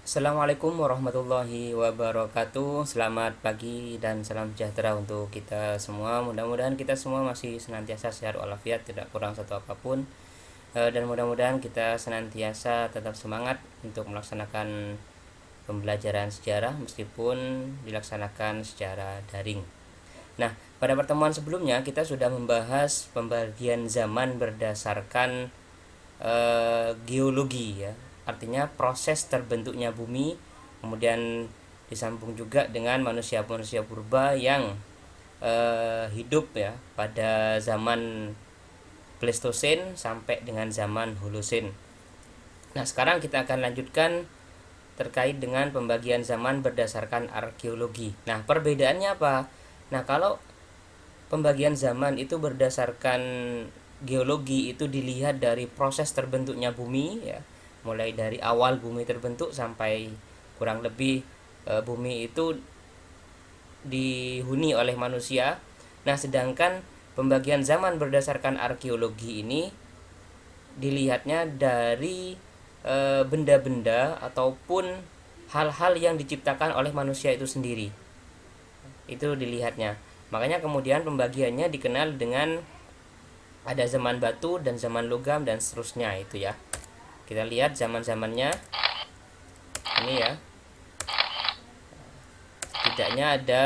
Assalamualaikum warahmatullahi wabarakatuh. Selamat pagi dan salam sejahtera untuk kita semua. Mudah-mudahan kita semua masih senantiasa sehat walafiat, tidak kurang satu apapun. Dan mudah-mudahan kita senantiasa tetap semangat untuk melaksanakan pembelajaran sejarah meskipun dilaksanakan secara daring. Nah, pada pertemuan sebelumnya kita sudah membahas pembagian zaman berdasarkan geologi ya, artinya proses terbentuknya bumi, kemudian disambung juga dengan manusia-manusia purba yang hidup ya pada zaman Pleistosen sampai dengan zaman Holosen. Nah, sekarang kita akan lanjutkan terkait dengan pembagian zaman berdasarkan arkeologi. Nah, perbedaannya apa? Nah, kalau pembagian zaman itu berdasarkan geologi itu dilihat dari proses terbentuknya bumi ya, mulai dari awal bumi terbentuk sampai kurang lebih bumi itu dihuni oleh manusia. Nah, sedangkan pembagian zaman berdasarkan arkeologi ini dilihatnya dari benda-benda ataupun hal-hal yang diciptakan oleh manusia itu sendiri. Itu dilihatnya. Makanya kemudian pembagiannya dikenal dengan ada zaman batu dan zaman logam dan seterusnya itu ya. Kita lihat zaman-zamannya. Ini ya. Setidaknya ada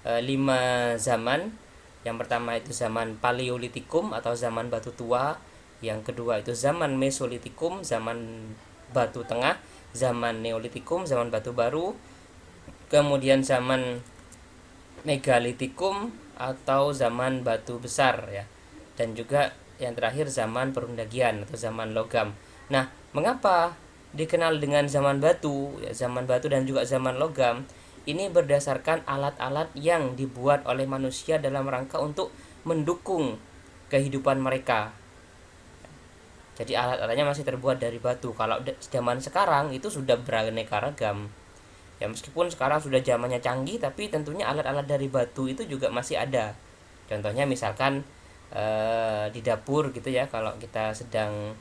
5 zaman. Yang pertama itu zaman Paleolitikum atau zaman batu tua. Yang kedua itu zaman Mesolitikum, zaman batu tengah, zaman Neolitikum, zaman batu baru. Kemudian zaman Megalitikum atau zaman batu besar ya. Dan juga yang terakhir zaman perundagian atau zaman logam. Nah, mengapa dikenal dengan zaman batu, ya, zaman batu dan juga zaman logam? Ini berdasarkan alat-alat yang dibuat oleh manusia dalam rangka untuk mendukung kehidupan mereka. Jadi alat-alatnya masih terbuat dari batu. Kalau zaman sekarang itu sudah beraneka ragam. Ya, meskipun sekarang sudah zamannya canggih, tapi tentunya alat-alat dari batu itu juga masih ada. Contohnya misalkan di dapur gitu ya, kalau kita sedang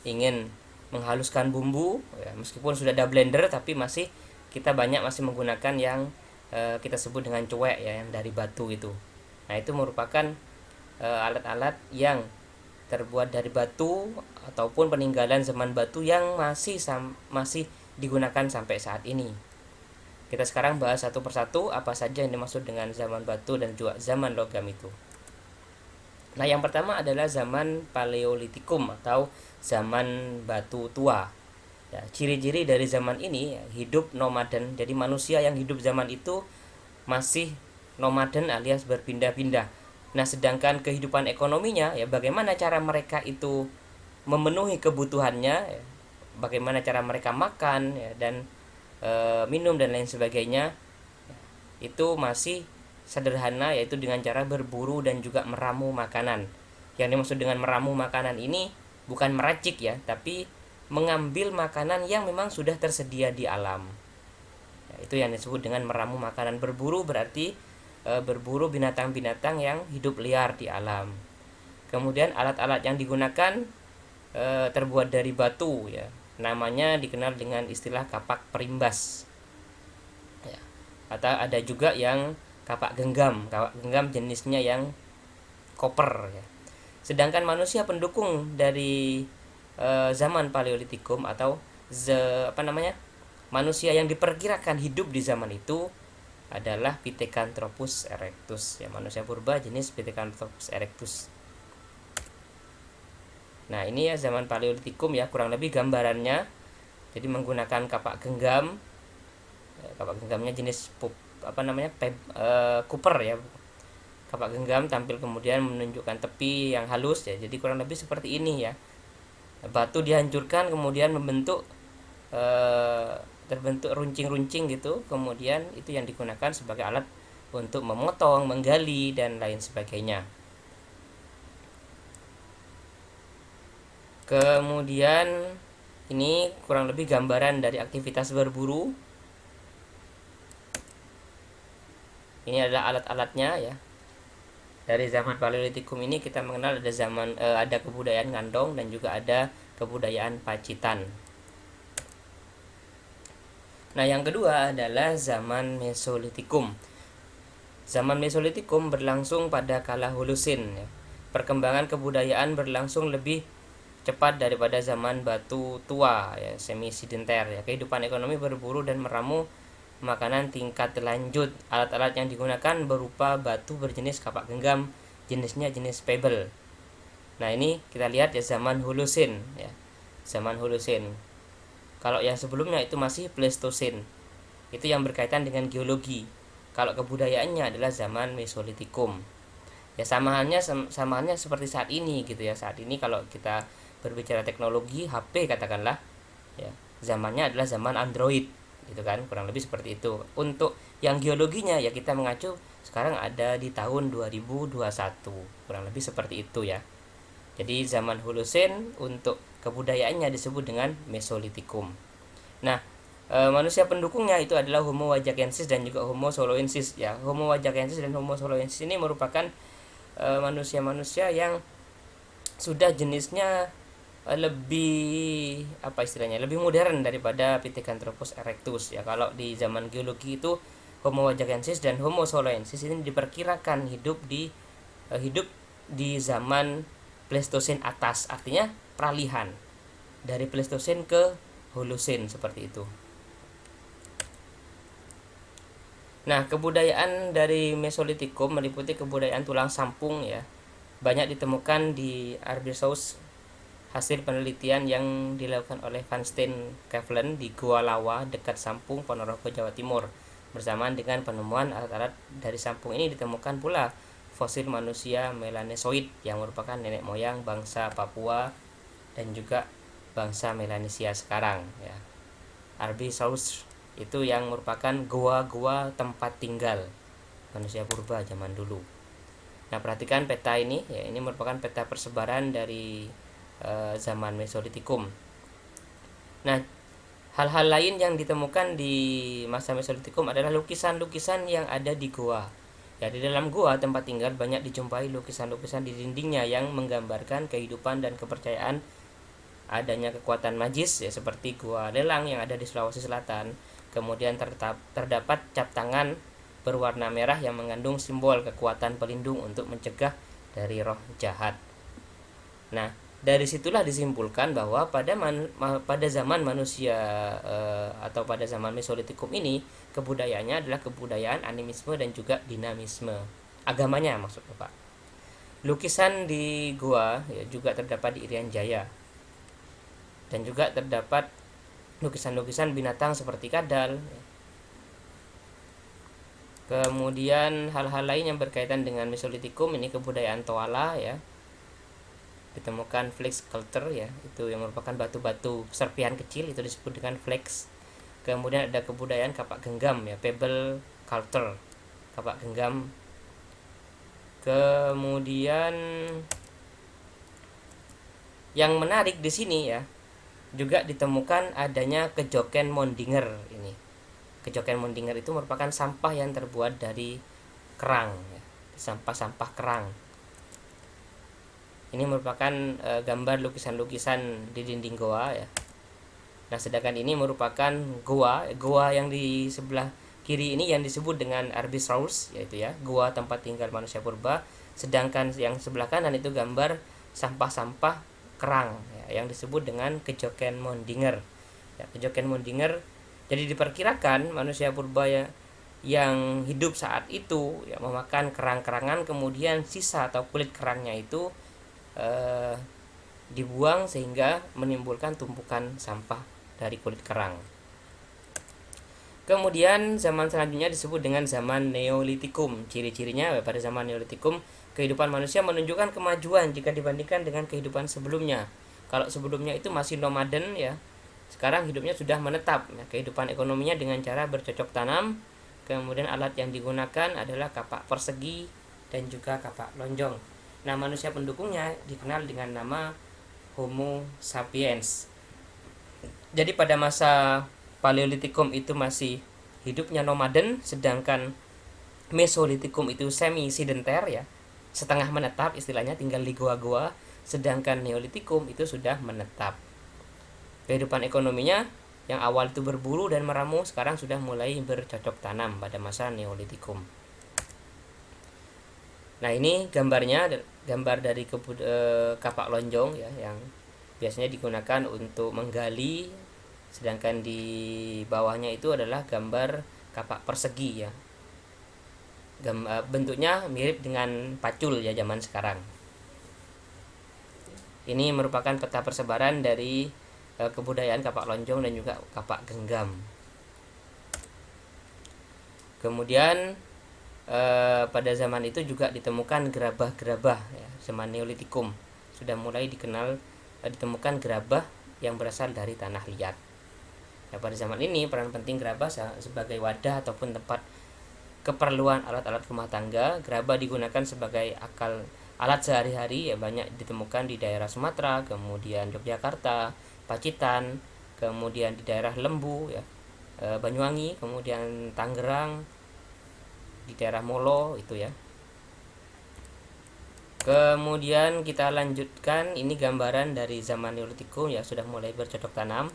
ingin menghaluskan bumbu ya, meskipun sudah ada blender tapi kita masih menggunakan yang kita sebut dengan cuek ya, yang dari batu itu. Nah, itu merupakan alat-alat yang terbuat dari batu ataupun peninggalan zaman batu yang masih digunakan sampai saat ini. Kita sekarang bahas satu persatu apa saja yang dimaksud dengan zaman batu dan juga zaman logam itu. Nah, yang pertama adalah zaman Paleolitikum atau zaman batu tua. Ya, ciri-ciri dari zaman ini ya, hidup nomaden. Jadi manusia yang hidup zaman itu masih nomaden alias berpindah-pindah. Nah, sedangkan kehidupan ekonominya ya, bagaimana cara mereka itu memenuhi kebutuhannya ya, bagaimana cara mereka makan ya, dan minum dan lain sebagainya, itu masih sederhana, yaitu dengan cara berburu dan juga meramu makanan. Yang dimaksud dengan meramu makanan ini bukan meracik ya, tapi mengambil makanan yang memang sudah tersedia di alam ya, itu yang disebut dengan meramu makanan. Berburu berarti berburu binatang-binatang yang hidup liar di alam. Kemudian alat-alat yang digunakan terbuat dari batu ya, namanya dikenal dengan istilah kapak perimbas ya. Atau ada juga yang kapak genggam jenisnya yang koper ya. Sedangkan manusia pendukung dari zaman Paleolitikum atau manusia yang diperkirakan hidup di zaman itu adalah Pithecanthropus erectus ya, manusia purba jenis Pithecanthropus erectus. Nah, ini ya zaman Paleolitikum ya, kurang lebih gambarannya. Jadi menggunakan kapak genggam. Kapak genggamnya jenis Cooper ya. Kapak genggam tampil kemudian menunjukkan tepi yang halus ya. Jadi kurang lebih seperti ini ya. Batu dihancurkan kemudian terbentuk runcing-runcing gitu. Kemudian itu yang digunakan sebagai alat untuk memotong, menggali dan lain sebagainya. Kemudian ini kurang lebih gambaran dari aktivitas berburu. Ini adalah alat-alatnya ya. Dari zaman Paleolitikum ini kita mengenal ada kebudayaan Ngandong dan juga ada kebudayaan Pacitan. Nah, yang kedua adalah zaman Mesolitikum. Zaman Mesolitikum berlangsung pada kala Holosin ya. Perkembangan kebudayaan berlangsung lebih cepat daripada zaman batu tua ya, semi sedenter ya. Kehidupan ekonomi berburu dan meramu makanan tingkat lanjut. Alat-alat yang digunakan berupa batu berjenis kapak genggam, jenisnya jenis pebble. Nah, ini kita lihat ya zaman Holosin ya. Zaman Holosin. Kalau yang sebelumnya itu masih Pleistosen. Itu yang berkaitan dengan geologi. Kalau kebudayaannya adalah zaman Mesolitikum. Ya samaannya seperti saat ini gitu ya. Saat ini kalau kita berbicara teknologi HP katakanlah ya, zamannya adalah zaman Android gitu kan, kurang lebih seperti itu. Untuk yang geologinya ya kita mengacu sekarang ada di tahun 2021, kurang lebih seperti itu ya. Jadi zaman Holosen untuk kebudayaannya disebut dengan Mesolitikum. Nah, manusia pendukungnya itu adalah Homo wajakensis dan juga Homo soloensis ya. Homo wajakensis dan Homo soloensis ini merupakan manusia-manusia yang sudah jenisnya lebih apa istilahnya, lebih modern daripada Pithecanthropus erectus ya. Kalau di zaman geologi itu Homo wajakensis dan Homo soloensis ini diperkirakan hidup di zaman Pleistosen atas, artinya peralihan dari Pleistosen ke Holosen seperti itu. Nah, kebudayaan dari Mesolitikum meliputi kebudayaan tulang sampung ya. Banyak ditemukan di Arbisaus hasil penelitian yang dilakukan oleh Van Steen Kevelen di Gua Lawa dekat Sampung, Ponorogo, Jawa Timur. Bersamaan dengan penemuan alat-alat dari Sampung ini ditemukan pula fosil manusia Melanesoid yang merupakan nenek moyang bangsa Papua dan juga bangsa Melanesia sekarang ya. Arbisaurus itu yang merupakan gua-gua tempat tinggal manusia purba zaman dulu. Nah, perhatikan peta ini ya, ini merupakan peta persebaran dari zaman Mesolitikum. Nah, hal-hal lain yang ditemukan di masa Mesolitikum adalah lukisan-lukisan yang ada di gua. Ya, di dalam gua tempat tinggal banyak dijumpai lukisan-lukisan di dindingnya yang menggambarkan kehidupan dan kepercayaan adanya kekuatan magis ya, seperti gua Lelang yang ada di Sulawesi Selatan. Kemudian terdapat cap tangan berwarna merah yang mengandung simbol kekuatan pelindung untuk mencegah dari roh jahat. Nah, dari situlah disimpulkan bahwa pada zaman manusia atau pada zaman Mesolitikum ini kebudayaannya adalah kebudayaan animisme dan juga dinamisme. Agamanya maksudnya Pak. Lukisan di gua ya, juga terdapat di Irian Jaya. Dan juga terdapat lukisan-lukisan binatang seperti kadal. Kemudian hal-hal lain yang berkaitan dengan Mesolitikum ini kebudayaan Toala ya. Ditemukan flake culture ya, itu yang merupakan batu-batu serpihan kecil, itu disebut dengan flakes. Kemudian ada kebudayaan kapak genggam ya, pebble culture, kapak genggam. Kemudian yang menarik di sini ya, juga ditemukan adanya kejoken Mondinger ini. Kejoken Mondinger itu merupakan sampah yang terbuat dari kerang ya, sampah-sampah kerang. Ini merupakan gambar lukisan-lukisan di dinding goa ya. Nah, sedangkan ini merupakan goa yang di sebelah kiri ini yang disebut dengan Arbisaurus, yaitu ya, goa tempat tinggal manusia purba. Sedangkan yang sebelah kanan itu gambar sampah-sampah kerang ya, yang disebut dengan kejoken Mondinger. Ya, kejoken Mondinger. Jadi diperkirakan manusia purba yang hidup saat itu ya, memakan kerang-kerangan, kemudian sisa atau kulit kerangnya itu dibuang sehingga menimbulkan tumpukan sampah dari kulit kerang. Kemudian zaman selanjutnya disebut dengan zaman Neolitikum. Ciri-cirinya pada zaman Neolitikum kehidupan manusia menunjukkan kemajuan jika dibandingkan dengan kehidupan sebelumnya. Kalau sebelumnya itu masih nomaden ya, sekarang hidupnya sudah menetap ya. Kehidupan ekonominya dengan cara bercocok tanam. Kemudian alat yang digunakan adalah kapak persegi dan juga kapak lonjong. Nah, manusia pendukungnya dikenal dengan nama Homo sapiens. Jadi pada masa Paleolitikum itu masih hidupnya nomaden, sedangkan Mesolitikum itu semi sedenter ya, setengah menetap istilahnya, tinggal di goa-goa, sedangkan Neolitikum itu sudah menetap. Kehidupan ekonominya yang awal itu berburu dan meramu sekarang sudah mulai bercocok tanam pada masa Neolitikum. Nah, ini gambarnya, gambar dari kapak lonjong ya, yang biasanya digunakan untuk menggali, sedangkan di bawahnya itu adalah gambar kapak persegi ya. Bentuknya mirip dengan pacul ya zaman sekarang. Ini merupakan peta persebaran dari kebudayaan kapak lonjong dan juga kapak genggam. Kemudian pada zaman itu juga ditemukan gerabah-gerabah ya, zaman Neolitikum sudah mulai ditemukan gerabah yang berasal dari tanah liat. Nah, pada zaman ini peran penting gerabah sebagai wadah ataupun tempat keperluan alat-alat rumah tangga. Gerabah digunakan sebagai alat sehari-hari ya, banyak ditemukan di daerah Sumatera, kemudian Yogyakarta, Pacitan, kemudian di daerah Lembu ya, Banyuwangi, kemudian Tangerang, di daerah Molo itu ya. Kemudian kita lanjutkan, ini gambaran dari zaman Neolitikum ya, sudah mulai bercocok tanam.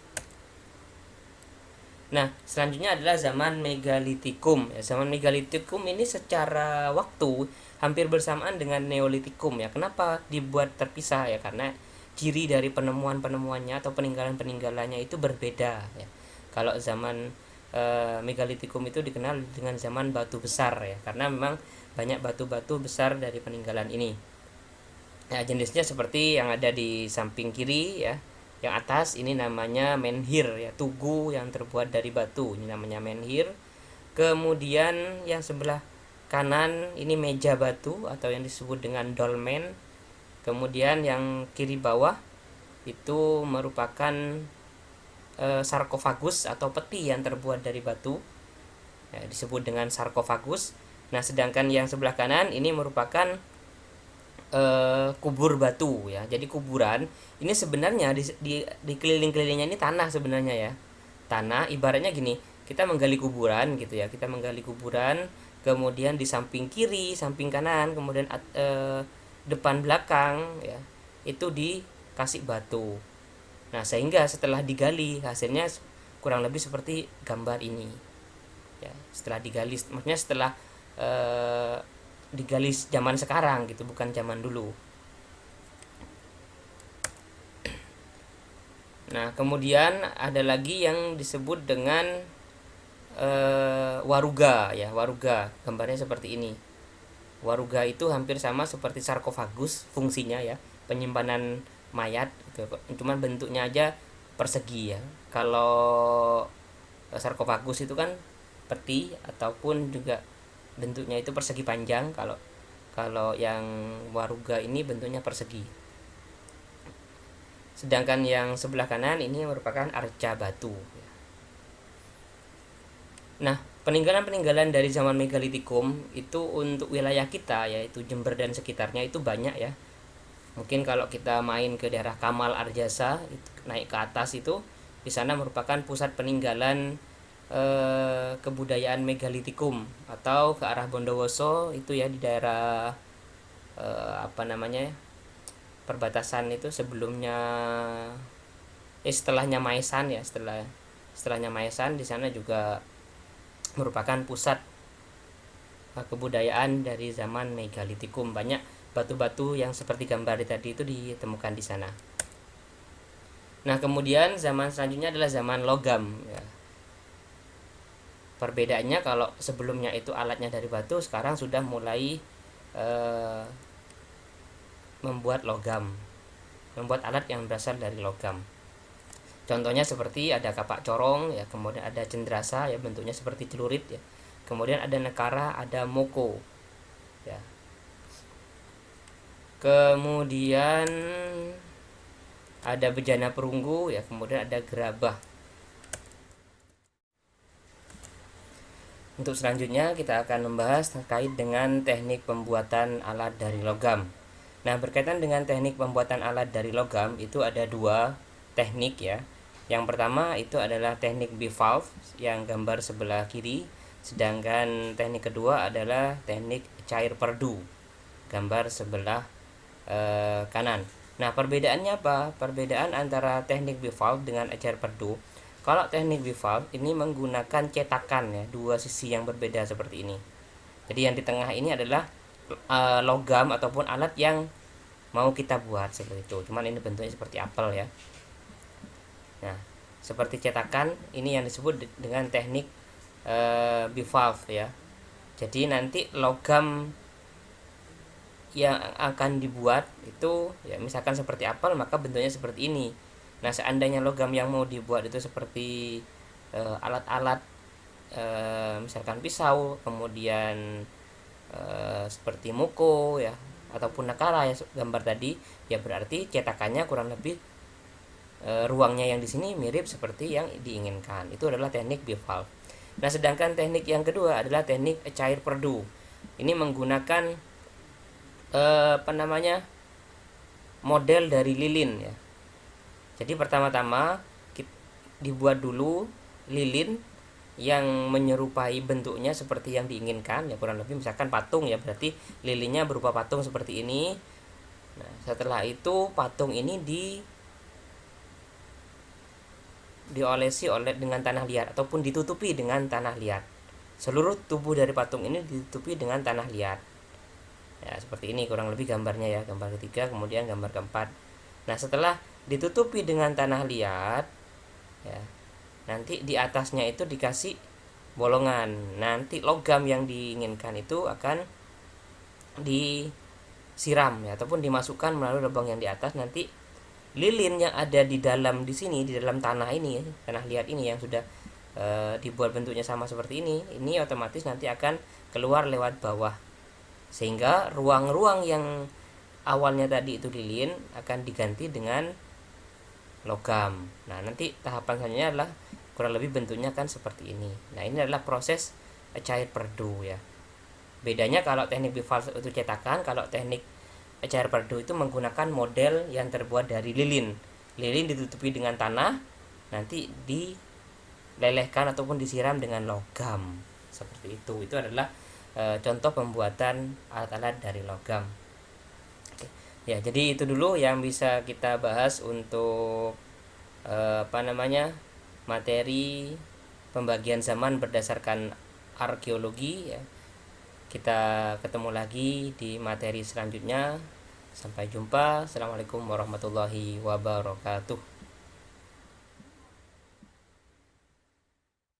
Nah, selanjutnya adalah zaman Megalitikum ya. Zaman Megalitikum ini secara waktu hampir bersamaan dengan Neolitikum ya. Kenapa dibuat terpisah ya? Karena ciri dari penemuan-penemuannya atau peninggalan-peninggalannya itu berbeda ya. Kalau zaman Megalitikum itu dikenal dengan zaman batu besar ya, karena memang banyak batu-batu besar dari peninggalan ini. Nah, jenisnya seperti yang ada di samping kiri ya. Yang atas ini namanya menhir ya, tugu yang terbuat dari batu, ini namanya menhir. Kemudian yang sebelah kanan ini meja batu atau yang disebut dengan dolmen. Kemudian yang kiri bawah itu merupakan sarkofagus atau peti yang terbuat dari batu ya, disebut dengan sarkofagus. Nah, sedangkan yang sebelah kanan ini merupakan kubur batu ya. Jadi kuburan ini sebenarnya di keliling-kelilingnya ini tanah sebenarnya ya. Tanah ibaratnya gini, kita menggali kuburan gitu ya. Kita menggali kuburan, kemudian di samping kiri, samping kanan, kemudian depan belakang ya, itu dikasih batu. Nah, sehingga setelah digali hasilnya kurang lebih seperti gambar ini. Ya, setelah digali, maksudnya setelah digali zaman sekarang gitu, bukan zaman dulu. Nah, kemudian ada lagi yang disebut dengan waruga ya, waruga. Gambarnya seperti ini. Waruga itu hampir sama seperti sarkofagus fungsinya ya, penyimpanan mayat gitu. Cuman bentuknya aja persegi ya. Kalau sarkofagus itu kan peti ataupun juga bentuknya itu persegi panjang. Kalau yang waruga ini bentuknya persegi. Sedangkan yang sebelah kanan ini merupakan arca batu. Nah, peninggalan-peninggalan dari zaman Megalitikum itu untuk wilayah kita yaitu Jember dan sekitarnya itu banyak ya. Mungkin kalau kita main ke daerah Kamal Arjasa, naik ke atas itu, di sana merupakan pusat peninggalan kebudayaan Megalitikum. Atau ke arah Bondowoso itu ya, di daerah perbatasan itu sebelumnya setelahnya Maesan ya, setelahnya Maesan, di sana juga merupakan pusat kebudayaan dari zaman Megalitikum. Banyak batu-batu yang seperti gambar tadi itu ditemukan di sana. Nah, kemudian zaman selanjutnya adalah zaman logam ya. Perbedaannya kalau sebelumnya itu alatnya dari batu, sekarang sudah mulai membuat alat yang berasal dari logam. Contohnya seperti ada kapak corong ya, kemudian ada cendrasa ya, bentuknya seperti celurit ya. Kemudian ada nekara, ada moko ya. Kemudian ada bejana perunggu ya, kemudian ada gerabah. Untuk selanjutnya kita akan membahas terkait dengan teknik pembuatan alat dari logam. Nah, berkaitan dengan teknik pembuatan alat dari logam itu ada dua teknik ya. Yang pertama itu adalah teknik bivalve yang gambar sebelah kiri, sedangkan teknik kedua adalah teknik cair perdu, gambar sebelah kanan. Nah, perbedaannya apa? Perbedaan antara teknik bivalve dengan cair perdu. Kalau teknik bivalve ini menggunakan cetakan ya, dua sisi yang berbeda seperti ini. Jadi yang di tengah ini adalah logam ataupun alat yang mau kita buat seperti itu. Cuman ini bentuknya seperti apel ya. Nah, seperti cetakan ini yang disebut dengan teknik bivalve ya. Jadi nanti logam yang akan dibuat itu ya misalkan seperti apel, maka bentuknya seperti ini. Nah, seandainya logam yang mau dibuat itu seperti alat-alat misalkan pisau, kemudian seperti muko ya ataupun nakara ya gambar tadi, ya berarti cetakannya kurang lebih ruangnya yang di sini mirip seperti yang diinginkan. Itu adalah teknik bivalve. Nah, sedangkan teknik yang kedua adalah teknik cair perdu. Ini menggunakan model dari lilin ya. Jadi pertama-tama dibuat dulu lilin yang menyerupai bentuknya seperti yang diinginkan ya, kurang lebih misalkan patung ya, berarti lilinnya berupa patung seperti ini. Nah, setelah itu patung ini diolesi dengan tanah liat ataupun ditutupi dengan tanah liat. Seluruh tubuh dari patung ini ditutupi dengan tanah liat. Ya, seperti ini kurang lebih gambarnya ya, gambar ketiga kemudian gambar keempat. Nah, setelah ditutupi dengan tanah liat ya, nanti di atasnya itu dikasih bolongan. Nanti logam yang diinginkan itu akan disiram ya, ataupun dimasukkan melalui lubang yang di atas. Nanti lilin yang ada di sini, di dalam tanah ini, tanah liat ini yang sudah dibuat bentuknya sama seperti ini otomatis nanti akan keluar lewat bawah, sehingga ruang-ruang yang awalnya tadi itu lilin akan diganti dengan logam. Nah, nanti tahapan selanjutnya adalah kurang lebih bentuknya kan seperti ini. Nah, ini adalah proses cair perdu ya. Bedanya kalau teknik bivalve itu cetakan, kalau teknik cair perdu itu menggunakan model yang terbuat dari lilin. Lilin ditutupi dengan tanah, nanti dilelehkan ataupun disiram dengan logam. Seperti itu. Itu adalah contoh pembuatan alat-alat dari logam. Ya, jadi itu dulu yang bisa kita bahas untuk materi pembagian zaman berdasarkan arkeologi ya. Kita ketemu lagi di materi selanjutnya. Sampai jumpa. Assalamualaikum warahmatullahi wabarakatuh.